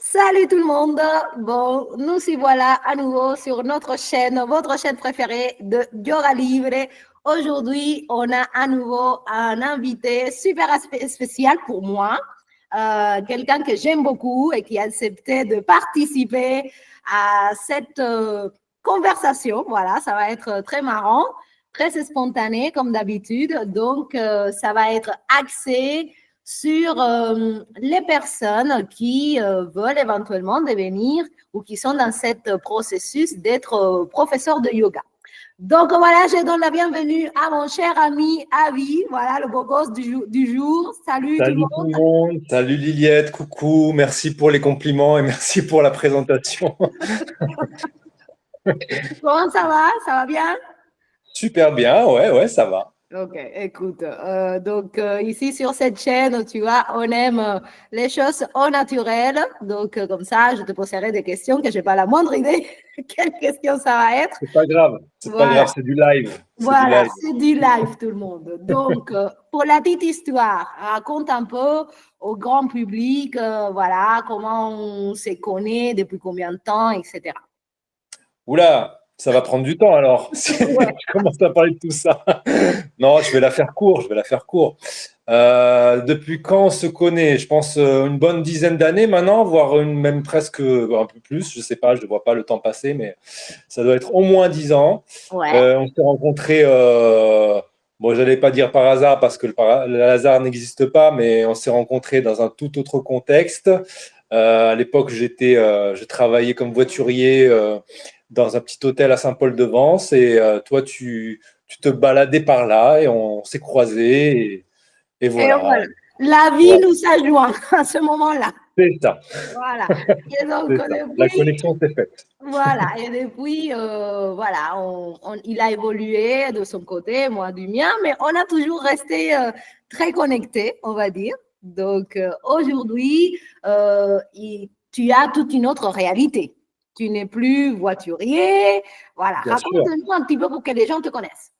Salut tout le monde. Bon, nous y voilà à nouveau sur notre chaîne, votre chaîne préférée de Yoga Libre. Aujourd'hui, on a à nouveau un invité super spécial pour moi, quelqu'un que j'aime beaucoup et qui a accepté de participer à cette conversation. Voilà, ça va être très marrant, très spontané comme d'habitude. Donc, ça va être axé sur les personnes qui veulent éventuellement devenir ou qui sont dans ce processus d'être professeur de yoga. Donc voilà, je donne la bienvenue à mon cher ami Avi, voilà le beau gosse du jour. Salut tout le Salut tout le monde. monde, salut Liliette, coucou, merci pour les compliments et merci pour la présentation. Comment ça va? Ça va bien? Super bien, ouais, ça va. Ok, écoute, donc ici sur cette chaîne, tu vois, on aime les choses au naturel. Donc comme ça, je te poserai des questions que je n'ai pas la moindre idée quelle question ça va être. C'est pas Voilà. grave, c'est du live, c'est du Voilà, live. c'est du live tout le monde. Donc, pour la petite histoire, raconte un peu au grand public, voilà, comment on se connaît, depuis combien de temps, etc. Oula, ça va prendre du temps alors, si Ouais. je commence à parler de tout ça. Non, je vais la faire court, je vais la faire court. Depuis quand on se connaît? Je pense une bonne dizaine d'années maintenant, voire même presque un peu plus, je sais pas, je ne vois pas le temps passer, mais ça doit être au moins 10 ans. Ouais. On s'est rencontrés, bon, j'allais pas dire par hasard parce que le hasard n'existe pas, mais on s'est rencontrés dans un tout autre contexte. À l'époque, je travaillais comme voiturier dans un petit hôtel à Saint-Paul-de-Vence et toi, tu te baladais par là et on s'est croisés et Et voilà. voilà. La vie Voilà, nous a joints à ce moment-là. c'est ça, Voilà. Et donc, c'est ça. La depuis, connexion s'est faite. voilà. Et depuis, voilà, il a évolué de son côté, moi du mien, mais on a toujours resté très connectés, on va dire. Donc, aujourd'hui, tu as toute une autre réalité. Tu n'es plus voiturier. Voilà. Bien sûr. Raconte-nous un petit peu pour que les gens te connaissent.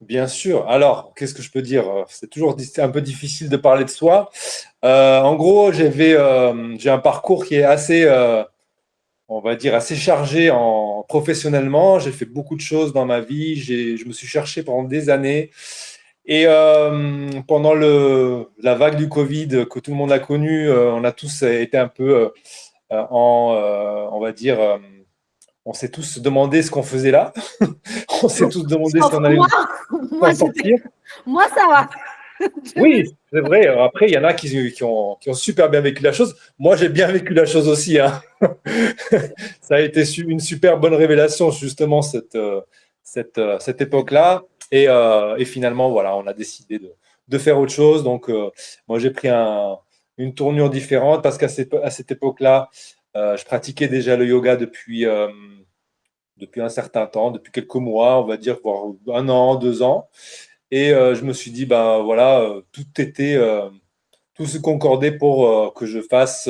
Bien sûr. Alors, qu'est-ce que je peux dire? C'est toujours un peu difficile de parler de soi. En gros, j'ai un parcours qui est assez, on va dire, assez chargé professionnellement. J'ai fait beaucoup de choses dans ma vie. Je me suis cherché pendant des années. Et pendant la vague du Covid que tout le monde a connue, on a tous été un peu on va dire, on s'est tous demandé ce qu'on faisait là. On s'est tous demandé si Sauf on allait moi, s'en moi, sortir. moi, ça va. Oui, c'est vrai. Après, il y en a qui ont super bien vécu la chose. Moi, j'ai bien vécu la chose aussi, hein. Ça a été une super bonne révélation, justement, cette époque-là. Et finalement, voilà, on a décidé de faire autre chose. Donc, moi, j'ai pris une tournure différente parce à cette époque-là, je pratiquais déjà le yoga depuis un certain temps, depuis quelques mois, on va dire, voire un an, 2 ans. Et je me suis dit, ben voilà, tout se concordait pour que je fasse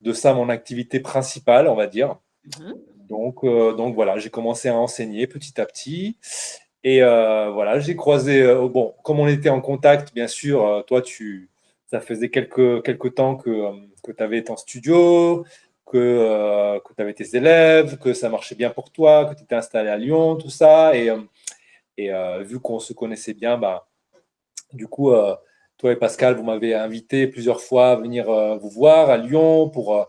de ça mon activité principale, on va dire. Mhm. Donc voilà, j'ai commencé à enseigner petit à petit. Et voilà, j'ai croisé, bon, comme on était en contact, bien sûr, ça faisait quelques temps que tu avais ton studio, que tu avais tes élèves, que ça marchait bien pour toi, que tu étais installé à Lyon, tout ça. Et vu qu'on se connaissait bien, bah, du coup, toi et Pascal, vous m'avez invité plusieurs fois à venir vous voir à Lyon pour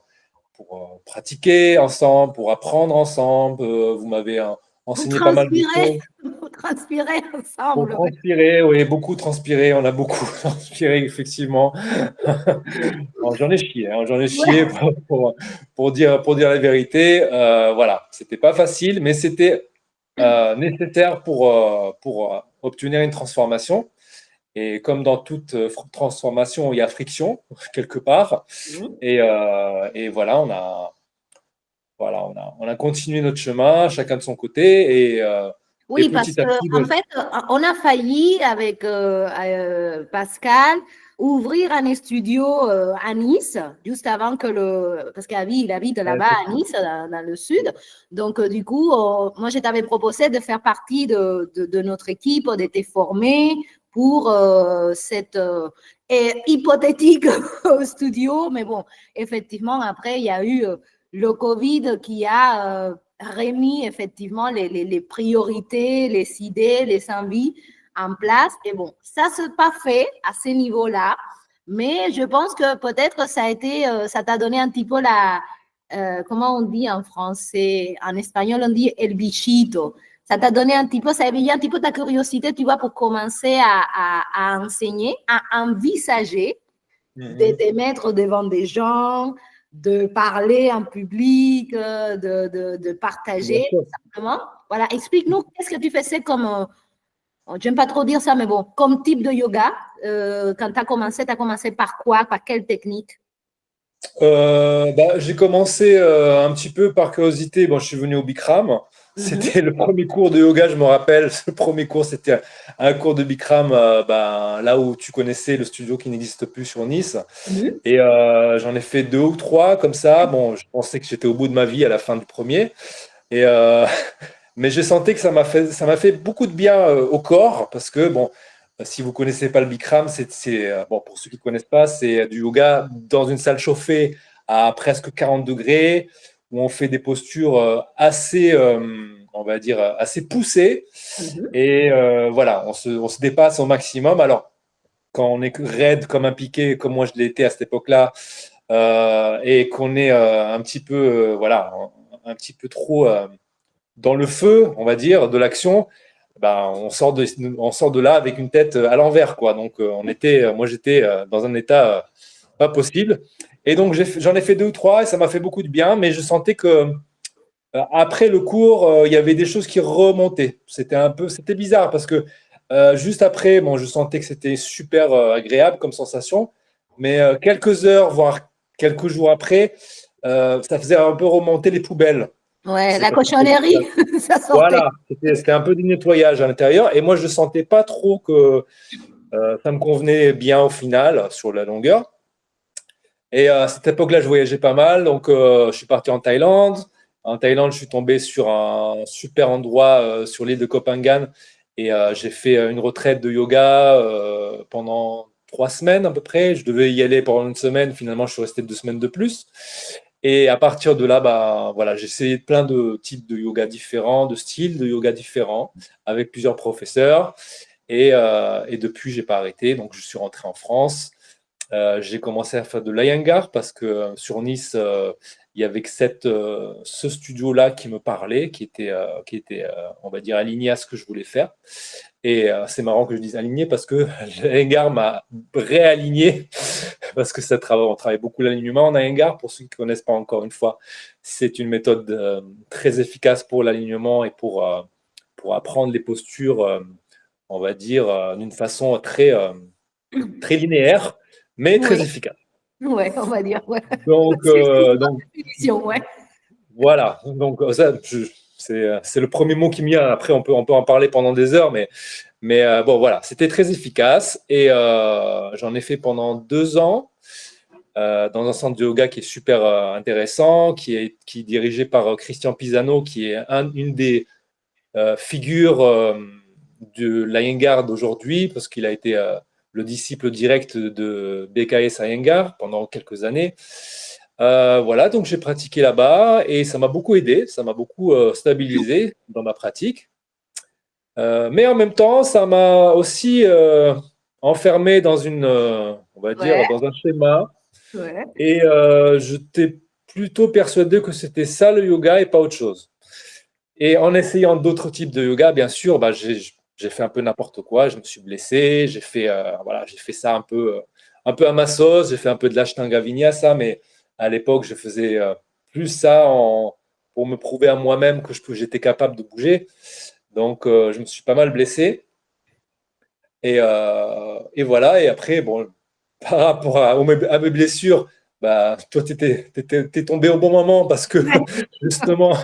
pratiquer ensemble, pour apprendre ensemble. Vous m'avez Vous enseigné pas mal de transpirez, choses. vous transpirez Pour ensemble. transpirer, oui, beaucoup transpiré. On a beaucoup transpiré, effectivement. Alors, j'en ai chié, hein, j'en ai chié Ouais. pour dire la vérité. Voilà, c'était pas facile, mais c'était nécessaire pour obtenir une transformation. Et comme dans toute transformation, il y a friction quelque part. Mhm. Et voilà, on a continué notre chemin, chacun de son côté. Et Oui, parce petit à petit, qu'en fait, on a failli avec Pascal ouvrir un studio à Nice, juste avant que parce qu'il habite là-bas à Nice, dans le sud. Donc, du coup, moi, je t'avais proposé de faire partie de notre équipe, de te former pour cette hypothétique studio. Mais bon, effectivement, après, il y a eu le Covid qui a remis effectivement les priorités, les idées, les envies en place. Et bon, ça s'est pas fait à ce niveau-là, mais je pense que peut-être ça a été, ça t'a donné un petit peu la, comment on dit en français, en espagnol on dit el bichito. Ça t'a donné un petit peu, ça a éveillé un petit peu ta curiosité, tu vois, pour commencer à enseigner, à envisager de te mettre devant des gens, de parler en public, de partager, simplement. Voilà, explique-nous qu'est-ce que tu faisais comme, j'aime pas trop dire ça, mais bon, comme type de yoga. Quand tu as commencé par quoi, par quelle technique? J'ai commencé un petit peu par curiosité. Bon, je suis venu au Bikram. C'était le premier cours de yoga, je me rappelle. Le premier cours, c'était un cours de Bikram, là où tu connaissais le studio qui n'existe plus sur Nice. Et j'en ai fait 2 ou 3 comme ça. Bon, je pensais que j'étais au bout de ma vie à la fin du premier. Et, mais je sentais que ça m'a fait beaucoup de bien au corps parce que, bon, si vous connaissez pas le Bikram, bon, pour ceux qui ne connaissent pas, c'est du yoga dans une salle chauffée à presque 40 degrés où on fait des postures assez, on va dire, assez poussées. Et voilà, on se dépasse au maximum. Alors, quand on est raide comme un piqué, comme moi je l'ai été à cette époque-là, et qu'on est un petit peu, voilà, un petit peu trop dans le feu, on va dire, de l'action, on sort de là avec une tête à l'envers, quoi. Donc, moi, j'étais dans un état pas possible. Et donc, j'en ai fait 2 ou 3 et ça m'a fait beaucoup de bien, mais je sentais que après le cours, il y avait des choses qui remontaient. C'était bizarre parce que juste après, bon, je sentais que c'était super agréable comme sensation, mais quelques heures, voire quelques jours après, ça faisait un peu remonter les poubelles. Ouais, la cochonnerie, ça sortait. Voilà, c'était un peu du nettoyage à l'intérieur. Et moi, je ne sentais pas trop que ça me convenait bien au final, sur la longueur. Et à cette époque-là, je voyageais pas mal. Donc, je suis parti en Thaïlande. En Thaïlande, je suis tombé sur un super endroit sur l'île de Koh Phangan. Et j'ai fait une retraite de yoga pendant 3 semaines à peu près. Je devais y aller pendant une semaine. Finalement, je suis resté 2 semaines de plus. Et à partir de là, voilà, j'ai essayé plein de types de yoga différents, de styles de yoga différents, avec plusieurs professeurs. Et depuis, j'ai pas arrêté. Donc, je suis rentré en France. J'ai commencé à faire de l'Iyengar parce que sur Nice, il y avait que ce studio-là qui me parlait, qui était on va dire, aligné à ce que je voulais faire. Et c'est marrant que je dise aligné parce que l'Iyengar m'a réaligné parce que on travaille beaucoup l'alignement en Iyengar. Pour ceux qui ne connaissent pas, encore une fois, c'est une méthode très efficace pour l'alignement et pour apprendre les postures, on va dire, d'une façon très linéaire, mais très efficace. Ouais, on va dire. Ouais. Donc, Ouais. voilà. Donc, ça, c'est le premier mot qui me vient. Après, on peut en parler pendant des heures, mais bon, voilà, c'était très efficace. Et j'en ai fait pendant 2 ans dans un centre de yoga qui est super intéressant, qui est dirigé par Christian Pisano, qui est une des figures de l'Iyengar d'aujourd'hui, parce qu'il a été le disciple direct de BKS Iyengar pendant quelques années. Voilà, donc j'ai pratiqué là-bas et ça m'a beaucoup aidé, ça m'a beaucoup stabilisé dans ma pratique. Mais en même temps, ça m'a aussi enfermé dans on va dire, dans un schéma. Ouais. Et j'étais plutôt persuadé que c'était ça le yoga et pas autre chose. Et en essayant d'autres types de yoga, bien sûr, j'ai fait un peu n'importe quoi. Je me suis blessé. J'ai fait ça un peu à ma sauce. J'ai fait un peu de l'Ashtanga Vinyasa, mais à l'époque, je faisais plus ça pour me prouver à moi-même que j'étais capable de bouger. Donc, je me suis pas mal blessé. Et voilà. Et après, bon, par rapport à mes blessures, toi, t'es tombé au bon moment parce que justement,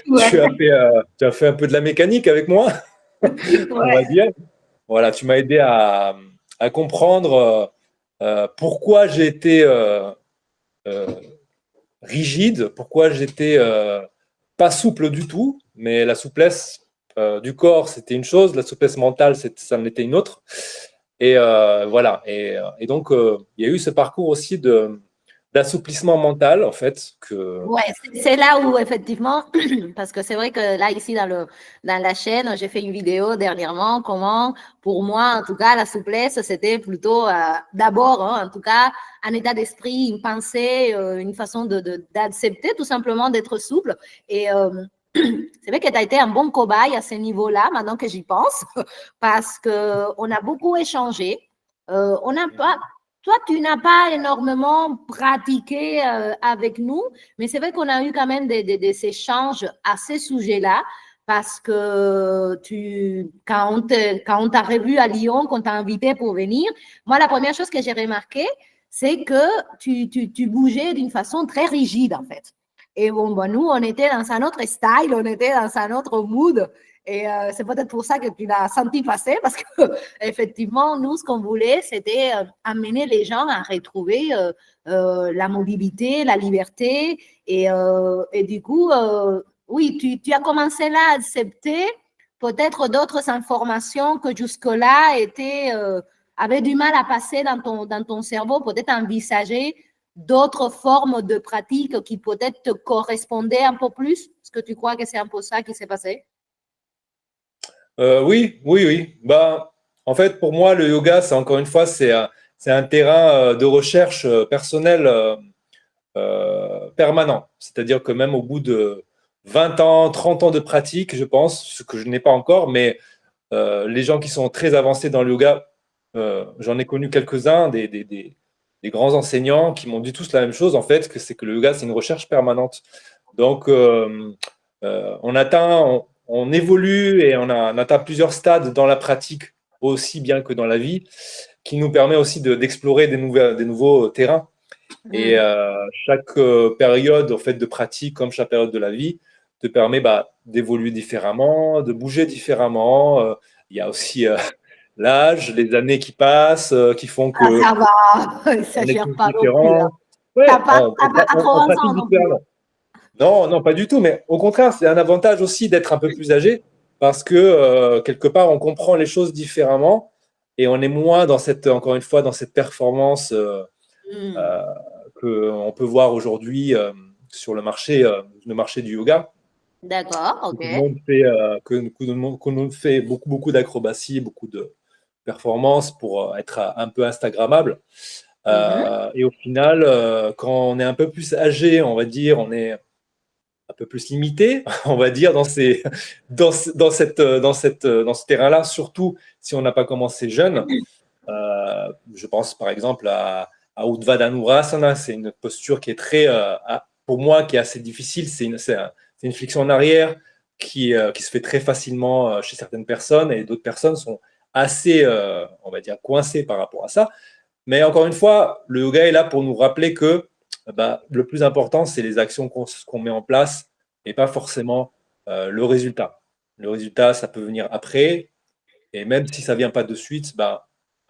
tu as fait un peu de la mécanique avec moi, on va dire. Voilà, tu m'as aidé à comprendre pourquoi j'ai été rigide, pourquoi j'étais pas souple du tout, mais la souplesse du corps, c'était une chose, la souplesse mentale, ça en était une autre. Et voilà. Et donc, il y a eu ce parcours aussi d'assouplissement mental, en fait, que… Ouais, c'est là où effectivement, parce que c'est vrai que là, ici, dans la chaîne, j'ai fait une vidéo dernièrement, comment, pour moi, en tout cas, la souplesse, c'était plutôt d'abord, hein, en tout cas, un état d'esprit, une pensée, une façon d'accepter tout simplement d'être souple. Et c'est vrai que tu as été un bon cobaye à ce niveau-là, maintenant que j'y pense, parce qu'on a beaucoup échangé. On n'a pas, toi, tu n'as pas énormément pratiqué avec nous, mais c'est vrai qu'on a eu quand même des échanges à ces sujets-là parce que quand on t'a revu à Lyon, qu'on t'a invité pour venir, moi, la première chose que j'ai remarqué, c'est que tu bougeais d'une façon très rigide, en fait. Et bon, nous, on était dans un autre style, on était dans un autre mood. Et c'est peut-être pour ça que tu l'as senti passer, parce que effectivement, nous, ce qu'on voulait, c'était amener les gens à retrouver la mobilité, la liberté. Et du coup, oui, tu as commencé là à accepter peut-être d'autres informations que jusque-là avaient du mal à passer dans ton cerveau, peut-être envisager d'autres formes de pratiques qui peut-être te correspondaient un peu plus. Est-ce que tu crois que c'est un peu ça qui s'est passé? Oui, oui, oui. Bah, en fait, pour moi, le yoga, c'est encore une fois, c'est un terrain de recherche personnelle permanent. C'est-à-dire que même au bout de 20 ans, 30 ans de pratique, je pense, ce que je n'ai pas encore, mais les gens qui sont très avancés dans le yoga, j'en ai connu quelques-uns, des grands enseignants qui m'ont dit tous la même chose, en fait, que c'est que le yoga, c'est une recherche permanente. Donc, on évolue et on atteint plusieurs stades dans la pratique, aussi bien que dans la vie, qui nous permet aussi d'explorer des nouveaux terrains. Et chaque période en fait, de pratique, comme chaque période de la vie, te permet d'évoluer différemment, de bouger différemment. Il y a aussi l'âge, les années qui passent, qui font Ah, que ça va, on est exagère tous pas non plus. Hein. différents. Ouais, T'as pas on 80 pratique ans non plus. différemment. Non, non, pas du tout. Mais au contraire, c'est un avantage aussi d'être un peu plus âgé parce que quelque part, on comprend les choses différemment et on est moins dans cette, encore une fois, dans cette performance Hmm. euh, qu'on peut voir aujourd'hui sur le marché du yoga. D'accord, Que ok. tout le monde fait, que nous fait beaucoup, beaucoup d'acrobatie, beaucoup de performances pour être un peu Instagrammable. Mhm. Et au final, quand on est un peu plus âgé, on va dire, on est un peu plus limité, on va dire, dans ce terrain-là, surtout si on n'a pas commencé jeune. Je pense par exemple à Uttanasana, c'est une posture qui est très, pour moi, qui est assez difficile. C'est une flexion en arrière qui se fait très facilement chez certaines personnes et d'autres personnes sont assez, on va dire, coincées par rapport à ça. Mais encore une fois, le yoga est là pour nous rappeler que le plus important, c'est les actions qu'on met en place et pas forcément le résultat. Le résultat, ça peut venir après. Et même si ça ne vient pas de suite,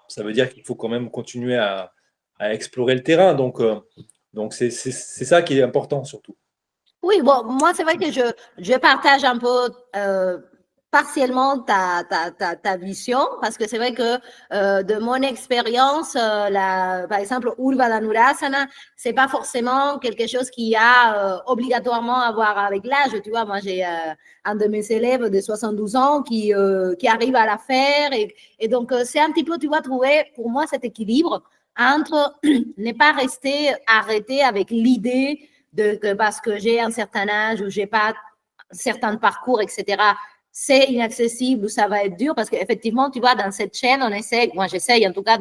ça veut dire qu'il faut quand même continuer à explorer le terrain. Donc c'est ça qui est important surtout. Oui, bon, moi, c'est vrai que je partage un peu partiellement ta vision, parce que c'est vrai que de mon expérience, par exemple, Urva Dhanurasana, c'est pas forcément quelque chose qui a obligatoirement à voir avec l'âge. Tu vois, moi, j'ai un de mes élèves de 72 ans qui arrive à la faire. Et donc, c'est un petit peu, tu vois, trouver pour moi cet équilibre entre ne pas rester arrêté avec l'idée que parce que j'ai un certain âge ou j'ai pas un certain parcours, etc., c'est inaccessible ou ça va être dur parce qu'effectivement, tu vois, dans cette chaîne, on essaie, moi j'essaye en tout cas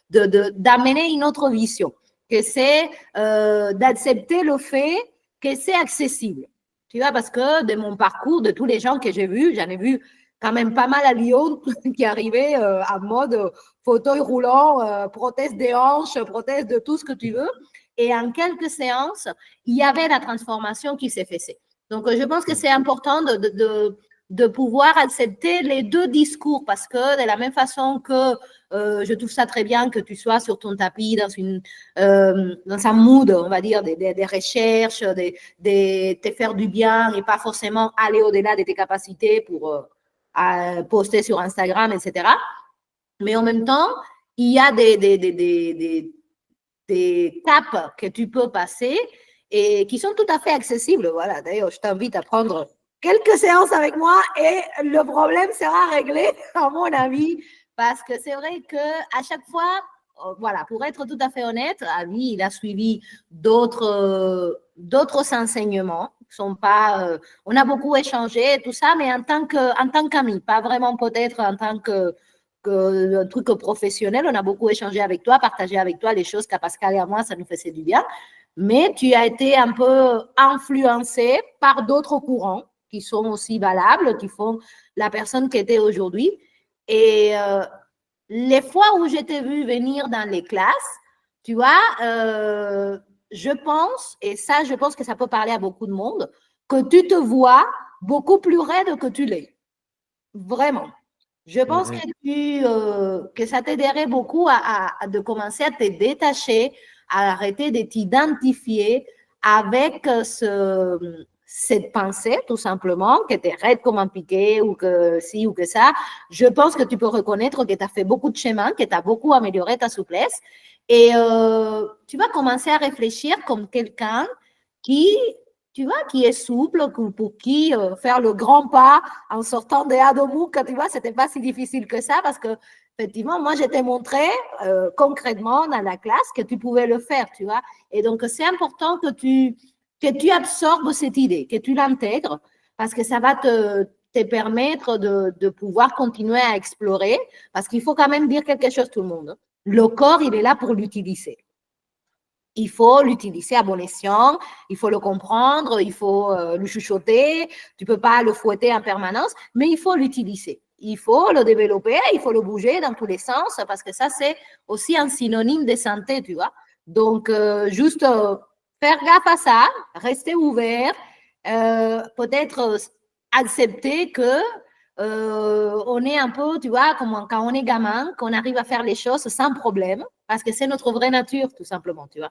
d'amener une autre vision, que c'est d'accepter le fait que c'est accessible. Tu vois, parce que de mon parcours, de tous les gens que j'ai vus, j'en ai vu quand même pas mal à Lyon qui arrivaient en mode fauteuil roulant, prothèse des hanches, prothèse de tout ce que tu veux. Et en quelques séances, il y avait la transformation qui s'est faite. Donc, je pense que c'est important de pouvoir accepter les deux discours parce que de la même façon que je trouve ça très bien que tu sois sur ton tapis dans un mood, on va dire, des recherches, de te faire du bien et pas forcément aller au-delà de tes capacités pour poster sur Instagram, etc. Mais en même temps, il y a des caps que tu peux passer et qui sont tout à fait accessibles. Voilà, d'ailleurs, je t'invite à prendre quelques séances avec moi et le problème sera réglé, à mon avis, parce que c'est vrai qu'à chaque fois, voilà, pour être tout à fait honnête, Ali, il a suivi d'autres enseignements. Sont pas, on a beaucoup échangé et tout ça, mais en tant qu'ami, pas vraiment peut-être en tant que un truc professionnel. On a beaucoup échangé avec toi, partagé avec toi les choses qu'à Pascal et à moi, ça nous faisait du bien. Mais tu as été un peu influencé par d'autres courants qui sont aussi valables, qui font la personne qui était aujourd'hui. Et les fois où je t'ai vu venir dans les classes, tu vois, je pense, et ça, je pense que ça peut parler à beaucoup de monde, que tu te vois beaucoup plus raide que tu l'es. Vraiment. Je pense que ça t'aiderait beaucoup de commencer à te détacher, à arrêter de t'identifier avec cette pensée, tout simplement, que tu es raide comme un piqué ou que ci ou que ça. Je pense que tu peux reconnaître que tu as fait beaucoup de chemin, que tu as beaucoup amélioré ta souplesse et tu vas commencer à réfléchir comme quelqu'un qui, tu vois, qui est souple, pour qui faire le grand pas en sortant des Hadomouk, tu vois, c'était pas si difficile que ça parce que, effectivement, moi, je t'ai montré concrètement dans la classe que tu pouvais le faire, tu vois. Et donc, c'est important que tu absorbes cette idée, que tu l'intègres parce que ça va te permettre de pouvoir continuer à explorer parce qu'il faut quand même dire quelque chose tout le monde. Le corps, il est là pour l'utiliser. Il faut l'utiliser à bon escient, il faut le comprendre, il faut le chuchoter, tu ne peux pas le fouetter en permanence, mais il faut l'utiliser. Il faut le développer, il faut le bouger dans tous les sens, parce que ça, c'est aussi un synonyme de santé, tu vois. Donc, juste faire gaffe à ça, rester ouvert, peut-être accepter que on est un peu, tu vois, comme quand on est gamin, qu'on arrive à faire les choses sans problème, parce que c'est notre vraie nature, tout simplement, tu vois.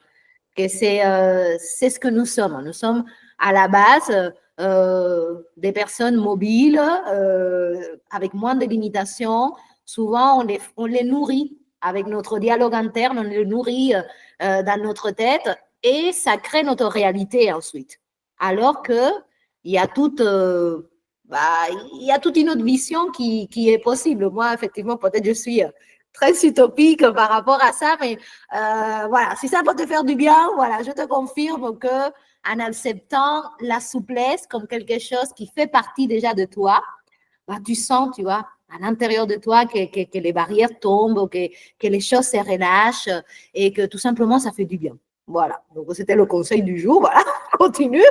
Que c'est ce que nous sommes. Nous sommes à la base des personnes mobiles, avec moins de limitations. Souvent, on les nourrit avec notre dialogue interne, on les nourrit dans notre tête et ça crée notre réalité ensuite. Alors qu'il y a toute il y a toute une autre vision qui est possible. Moi, effectivement, peut-être je suis très utopique par rapport à ça, mais voilà, si ça peut te faire du bien, voilà, je te confirme que en acceptant la souplesse comme quelque chose qui fait partie déjà de toi, bah, tu sens, tu vois, à l'intérieur de toi que les barrières tombent, que les choses se relâchent et que tout simplement, ça fait du bien. Voilà, donc c'était le conseil du jour, voilà, continue.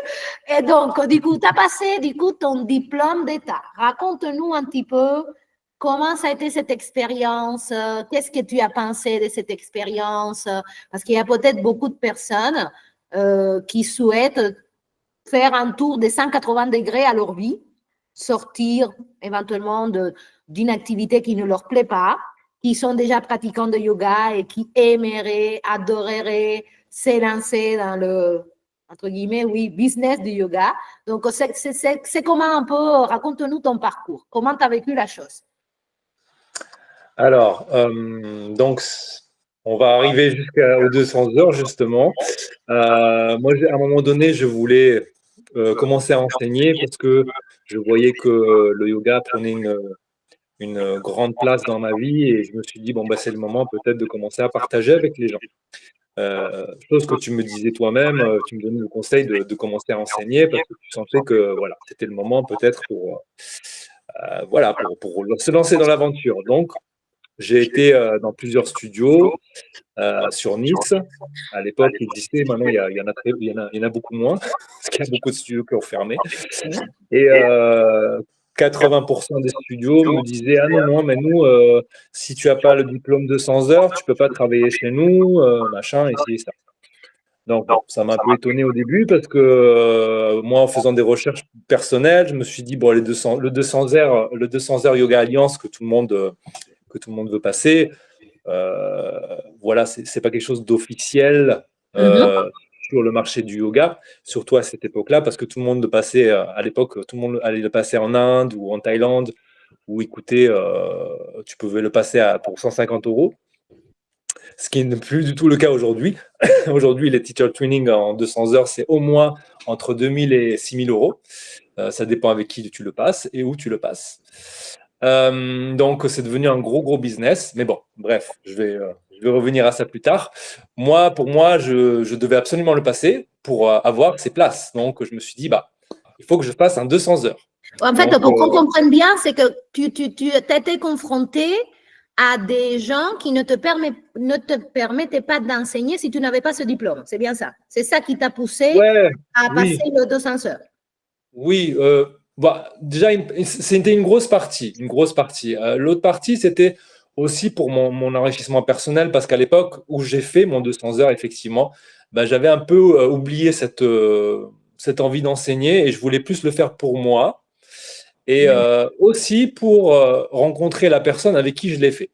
Et donc, du coup, tu as passé du coup, ton diplôme d'État. Raconte-nous un petit peu comment ça a été cette expérience, qu'est-ce que tu as pensé de cette expérience, parce qu'il y a peut-être beaucoup de personnes qui souhaitent faire un tour de 180 degrés à leur vie, sortir éventuellement d'une activité qui ne leur plaît pas, qui sont déjà pratiquants de yoga et qui aimeraient, adoreraient s'élancer dans le, entre guillemets, oui, business du yoga. Donc, c'est comment un peu, raconte-nous ton parcours, comment tu as vécu la chose. Alors, donc, on va arriver jusqu'aux 200 heures, justement. Moi, à un moment donné, je voulais commencer à enseigner parce que je voyais que le yoga prenait une grande place dans ma vie et je me suis dit, bon, bah, c'est le moment peut-être de commencer à partager avec les gens. Chose que tu me disais toi-même, tu me donnais le conseil de commencer à enseigner parce que tu sentais que voilà, c'était le moment peut-être voilà, pour se lancer dans l'aventure. Donc, j'ai été dans plusieurs studios sur Nice. À l'époque, il existait. Maintenant, il y en a beaucoup moins parce qu'il y a beaucoup de studios qui ont fermé. Et 80% des studios me disaient: ah non, non, mais nous, si tu n'as pas le diplôme de 100 heures, tu ne peux pas travailler chez nous, machin, ici et ça. Donc, bon, ça m'a un peu étonné au début parce que moi, en faisant des recherches personnelles, je me suis dit, bon, le 200 heures Yoga Alliance que tout le monde veut passer, voilà, c'est pas quelque chose d'officiel sur le marché du yoga, surtout à cette époque-là, parce que tout le monde le passait, à l'époque, tout le monde allait le passer en Inde ou en Thaïlande, où écoutez, tu pouvais le passer pour 150 euros. ce qui n'est plus du tout le cas aujourd'hui. Aujourd'hui, les teacher training en 200 heures, c'est au moins entre 2000 et 6000 euros. Ça dépend avec qui tu le passes et où tu le passes. Donc, c'est devenu un gros business. Mais bon, bref, je vais revenir à ça plus tard. Pour moi, je devais absolument le passer pour avoir ces places. Donc, je me suis dit, bah, il faut que je fasse un 200 heures. En fait, pour qu'on comprenne bien, c'est que tu étais confronté à des gens qui ne te permettaient pas d'enseigner si tu n'avais pas ce diplôme. C'est bien ça. C'est ça qui t'a poussé à passer le 200 heures. Oui, bah, déjà, c'était une grosse partie. L'autre partie, c'était aussi pour mon enrichissement personnel, parce qu'à l'époque où j'ai fait mon 200 heures, effectivement, bah, j'avais un peu oublié cette envie d'enseigner et je voulais plus le faire pour moi et aussi pour rencontrer la personne avec qui je l'ai fait.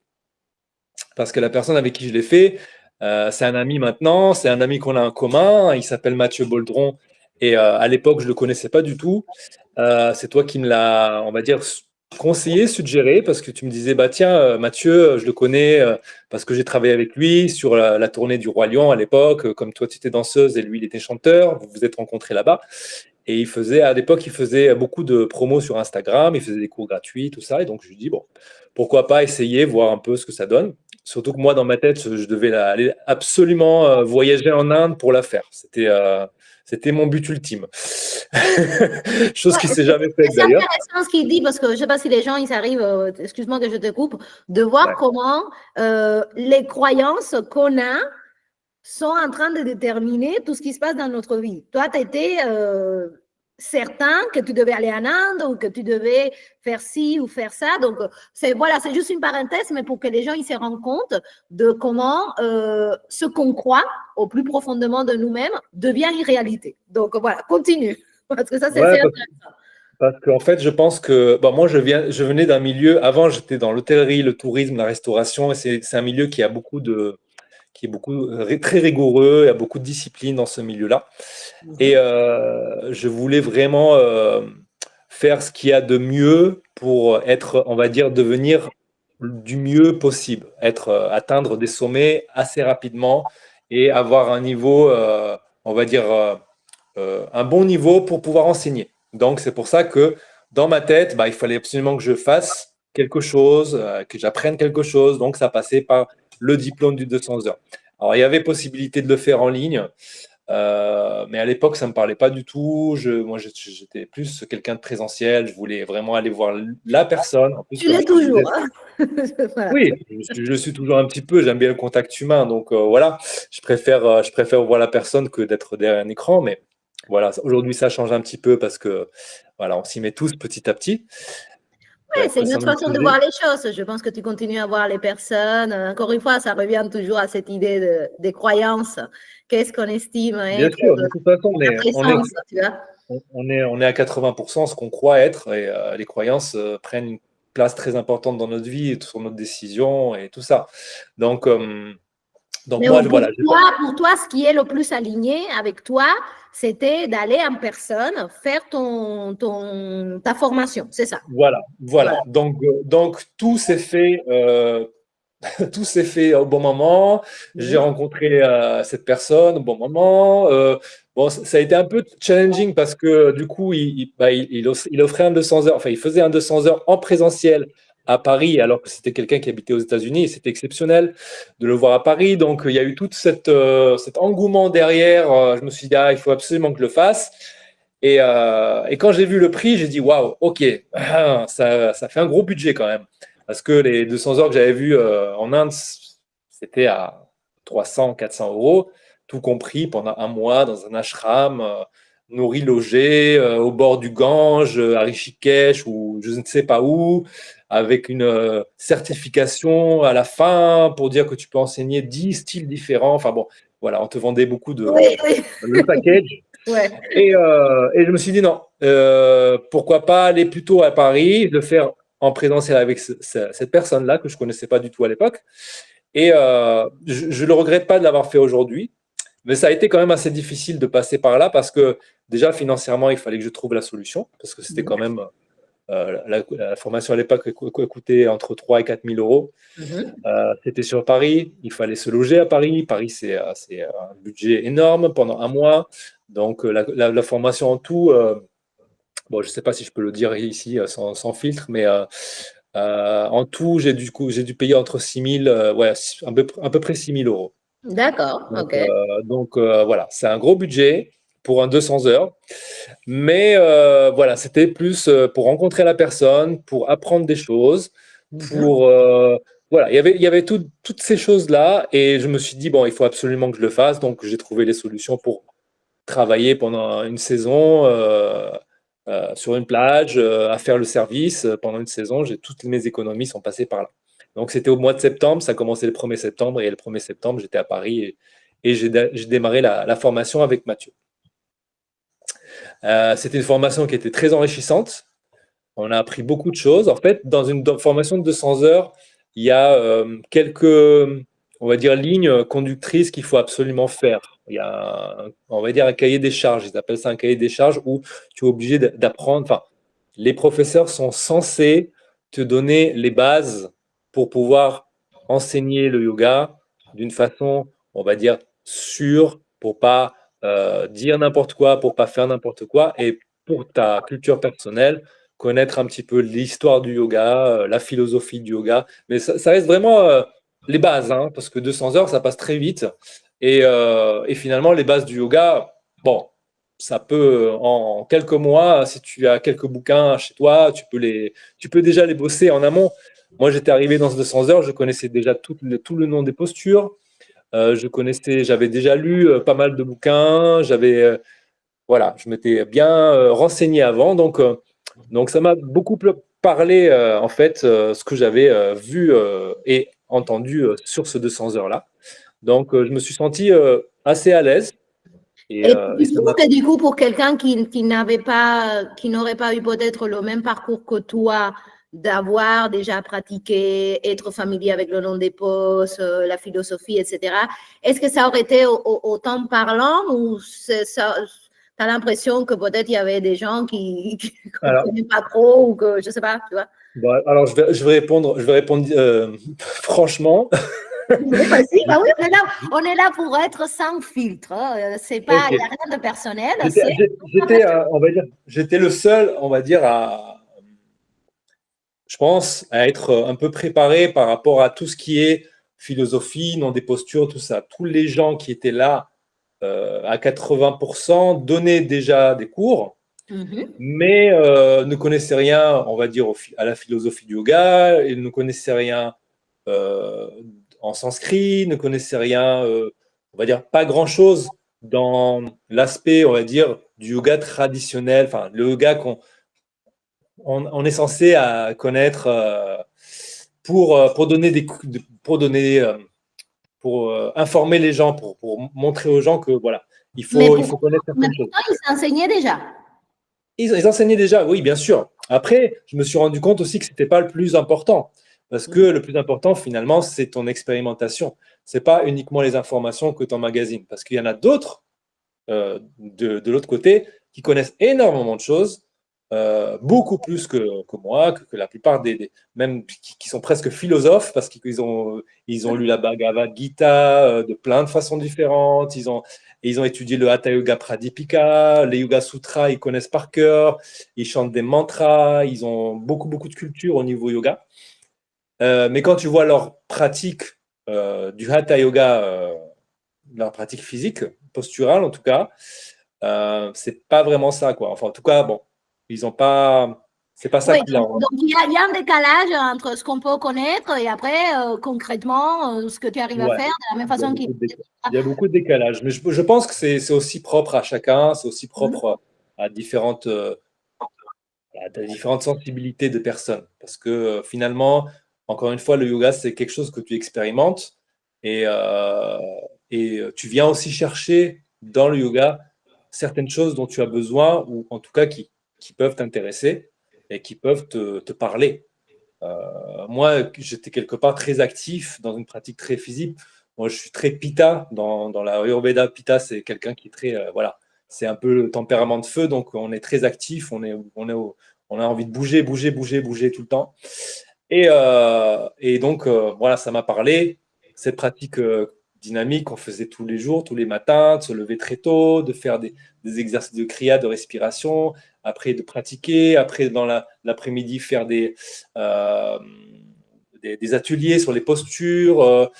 Parce que la personne avec qui je l'ai fait, c'est un ami maintenant, c'est un ami qu'on a en commun, il s'appelle Mathieu Boldron. Et à l'époque, je ne le connaissais pas du tout. C'est toi qui me l'as, on va dire, conseillé, suggéré, parce que tu me disais, bah tiens, Mathieu, je le connais parce que j'ai travaillé avec lui sur la tournée du Roi Lion à l'époque. Comme toi, tu étais danseuse et lui, il était chanteur. Vous vous êtes rencontrés là-bas. Et à l'époque, il faisait beaucoup de promos sur Instagram, il faisait des cours gratuits, tout ça. Et donc, je lui dis, bon, pourquoi pas essayer, voir un peu ce que ça donne. Surtout que moi, dans ma tête, je devais aller absolument voyager en Inde pour la faire. C'était mon but ultime. Chose qui ne s'est jamais faite d'ailleurs. C'est intéressant ce qu'il dit parce que je ne sais pas si les gens, ils arrivent, excuse-moi que je te coupe, de voir comment les croyances qu'on a sont en train de déterminer tout ce qui se passe dans notre vie. Toi, tu étais certain que tu devais aller en Inde ou que tu devais faire ci ou faire ça. Donc, c'est juste une parenthèse, mais pour que les gens ils se rendent compte de comment ce qu'on croit au plus profondément de nous-mêmes devient une réalité. Donc, voilà, continue. Parce que ça, c'est intéressant. Parce qu'en fait, je pense que moi, je venais d'un milieu, avant, j'étais dans l'hôtellerie, le tourisme, la restauration, et c'est un milieu qui est très rigoureux, il y a beaucoup de discipline dans ce milieu-là. Et je voulais vraiment faire ce qu'il y a de mieux pour être, on va dire, devenir du mieux possible, atteindre des sommets assez rapidement et avoir un niveau, on va dire, un bon niveau pour pouvoir enseigner. Donc, c'est pour ça que dans ma tête, il fallait absolument que je fasse quelque chose, que j'apprenne quelque chose. Donc, ça passait par le diplôme du 200 heures. Alors, il y avait possibilité de le faire en ligne, mais à l'époque, ça ne me parlait pas du tout. Moi, j'étais plus quelqu'un de présentiel. Je voulais vraiment aller voir la personne. En plus, tu l'es toujours. Voilà. Oui, je le suis toujours un petit peu. J'aime bien le contact humain. Donc, voilà, je préfère voir la personne que d'être derrière un écran. Mais voilà, aujourd'hui, ça change un petit peu parce que voilà, on s'y met tous petit à petit. Oui, c'est une autre façon de voir les choses. Je pense que tu continues à voir les personnes. Encore une fois, ça revient toujours à cette idée des croyances. Qu'est-ce qu'on estime être? Bien sûr, de toute façon, on est à 80% ce qu'on croit être et les croyances prennent une place très importante dans notre vie, sur notre décision et tout ça. Donc moi, pour toi, ce qui est le plus aligné avec toi, c'était d'aller en personne faire ta formation, c'est ça? Voilà. Donc tout s'est fait tout s'est fait au bon moment. J'ai rencontré cette personne au bon moment. Ça a été un peu challenging parce que du coup, il offrait un 200 heures, enfin, il faisait un 200 heures en présentiel à Paris, alors que c'était quelqu'un qui habitait aux États-Unis. C'était exceptionnel de le voir à Paris. Donc, il y a eu tout cet engouement derrière. Je me suis dit, il faut absolument que je le fasse. Et quand j'ai vu le prix, j'ai dit, waouh, ok, ça fait un gros budget quand même. Parce que les 200 heures que j'avais vues en Inde, c'était à 300, 400 euros, tout compris pendant un mois dans un ashram, nourri, logé, au bord du Gange, à Rishikesh ou je ne sais pas où, avec une certification à la fin pour dire que tu peux enseigner 10 styles différents. Enfin bon, voilà, on te vendait beaucoup le package. Ouais. Et je me suis dit non, pourquoi pas aller plutôt à Paris, le faire en présentiel avec cette personne-là que je ne connaissais pas du tout à l'époque. Et je ne le regrette pas de l'avoir fait aujourd'hui, mais ça a été quand même assez difficile de passer par là parce que déjà financièrement, il fallait que je trouve la solution parce que c'était quand même La formation à l'époque coûtait entre 3 et 4 000 euros. C'était sur Paris, il fallait se loger à Paris. Paris, c'est un budget énorme pendant un mois. Donc, la formation en tout, bon, je ne sais pas si je peux le dire ici sans filtre, mais en tout, j'ai dû payer entre 6 000, ouais, à peu près 6 000 euros. D'accord, Donc, ok. voilà, c'est un gros budget pour un 200 heures. Mais voilà, c'était plus pour rencontrer la personne, pour apprendre des choses, Mhm. pour voilà, il y avait toutes ces choses-là, et je me suis dit bon, il faut absolument que je le fasse, donc j'ai trouvé les solutions pour travailler pendant une saison sur une plage, à faire le service pendant une saison. Toutes mes économies sont passées par là. Donc c'était au mois de septembre, ça a commencé le 1er septembre, et le 1er septembre, j'étais à Paris et j'ai démarré la formation avec Mathieu. C'était une formation qui était très enrichissante. On a appris beaucoup de choses. En fait, dans une formation de 200 heures, il y a quelques, on va dire, lignes conductrices qu'il faut absolument faire. Il y a, on va dire, un cahier des charges. Ils appellent ça un cahier des charges où tu es obligé d'apprendre. Enfin, les professeurs sont censés te donner les bases pour pouvoir enseigner le yoga d'une façon, on va dire, sûre, pour pas dire n'importe quoi, pour pas faire n'importe quoi, et pour ta culture personnelle, connaître un petit peu l'histoire du yoga, la philosophie du yoga. Mais ça reste vraiment les bases, hein, parce que 200 heures, ça passe très vite. Et finalement, les bases du yoga, bon, ça peut, en quelques mois, si tu as quelques bouquins chez toi, tu peux déjà les bosser en amont. Moi, j'étais arrivé dans ce 200 heures, je connaissais déjà tout le nom des postures. J'avais déjà lu pas mal de bouquins. Voilà, je m'étais bien renseigné avant. Donc ça m'a beaucoup parlé, en fait, ce que j'avais vu et entendu sur ce 200 heures-là. Donc, je me suis senti assez à l'aise. Et Et tu ça trouves m'a. que du coup, pour quelqu'un qui n'avait pas, qui n'aurait pas eu peut-être le même parcours que toi, d'avoir déjà pratiqué, être familier avec le nom des postes, la philosophie, etc., est-ce que ça aurait été autant parlant ou ça, tu as l'impression que peut-être il y avait des gens qui ne Alors, comprenaient pas trop ou que je ne sais pas, tu vois? bon, alors je vais répondre franchement. Oui, vas-y, bah oui, on est là pour être sans filtre, hein. C'est pas, Ok. il n'y a rien de personnel, J'étais, c'est j'étais, on va dire, j'étais le seul, on va dire, je pense, à être un peu préparé par rapport à tout ce qui est philosophie, non des postures, tout ça. Tous les gens qui étaient là à 80% donnaient déjà des cours, Mhm. mais ne connaissaient rien, on va dire, à la philosophie du yoga, ils ne connaissaient rien euh, en sanskrit, ne connaissaient rien, on va dire, pas grand-chose dans l'aspect, on va dire, du yoga traditionnel, enfin, le yoga on est censé connaître pour donner pour informer les gens, pour montrer aux gens que voilà, Mais il faut connaître mais certaines choses. pourtant, ils s'enseignaient déjà. Ils enseignaient déjà, oui, bien sûr. Après, je me suis rendu compte aussi que c'était pas le plus important, parce que Mhm. le plus important, finalement, c'est ton expérimentation. C'est pas uniquement les informations que tu emmagasines, parce qu'il y en a d'autres de l'autre côté qui connaissent énormément de choses, beaucoup plus que moi, que la plupart même qui sont presque philosophes, parce ils ont lu la Bhagavad Gita de plein de façons différentes, ils ont étudié le Hatha Yoga Pradipika, les Yoga Sutras, ils connaissent par cœur, ils chantent des mantras, ils ont beaucoup de culture au niveau yoga. Mais quand tu vois leur pratique du Hatha Yoga, leur pratique physique, posturale en tout cas, c'est pas vraiment ça, quoi. Enfin, en tout cas, bon, ils ont pas. C'est pas ça Oui, qui leur. donc il y a un décalage entre ce qu'on peut connaître et après, concrètement, ce que tu arrives à Ouais, faire de la même il y a façon qu'il. beaucoup de, il y a beaucoup de décalage. Mais je pense que c'est aussi propre à chacun, c'est aussi propre à différentes sensibilités de personnes. Parce que finalement, encore une fois, le yoga, c'est quelque chose que tu expérimentes et, tu viens aussi chercher dans le yoga certaines choses dont tu as besoin ou en tout cas qui peuvent t'intéresser et qui peuvent te parler. Moi, j'étais quelque part très actif dans une pratique très physique. Moi, je suis très Pitta. Dans la Ayurveda, Pitta, c'est quelqu'un qui est très. Voilà, c'est un peu le tempérament de feu. Donc, on est très actif. On a envie de bouger, bouger, bouger, bouger tout le temps. Et donc, voilà, ça m'a parlé. Cette pratique dynamique qu'on faisait tous les jours, tous les matins, de se lever très tôt, de faire des exercices de kriya, de respiration, après de pratiquer, après dans l'après-midi faire des ateliers sur les postures,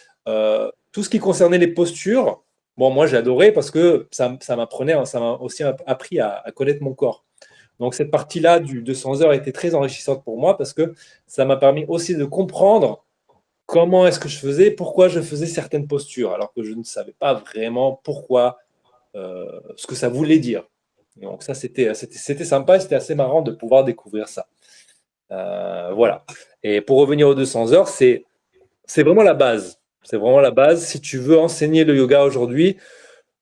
tout ce qui concernait les postures. Bon, moi, j'ai adoré parce que ça m'a aussi appris à connaître mon corps. Donc, cette partie-là du 200 heures était très enrichissante pour moi parce que ça m'a permis aussi de comprendre comment est-ce que je faisais, pourquoi je faisais certaines postures, alors que je ne savais pas vraiment pourquoi, ce que ça voulait dire. Donc, ça, c'était sympa, c'était assez marrant de pouvoir découvrir ça. Voilà. Et pour revenir aux 200 heures, c'est vraiment la base. C'est vraiment la base. Si tu veux enseigner le yoga aujourd'hui,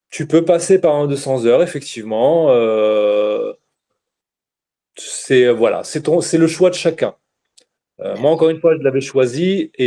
tu peux passer par un 200 heures, effectivement. C'est le choix de chacun. Moi, encore une fois, je l'avais choisi et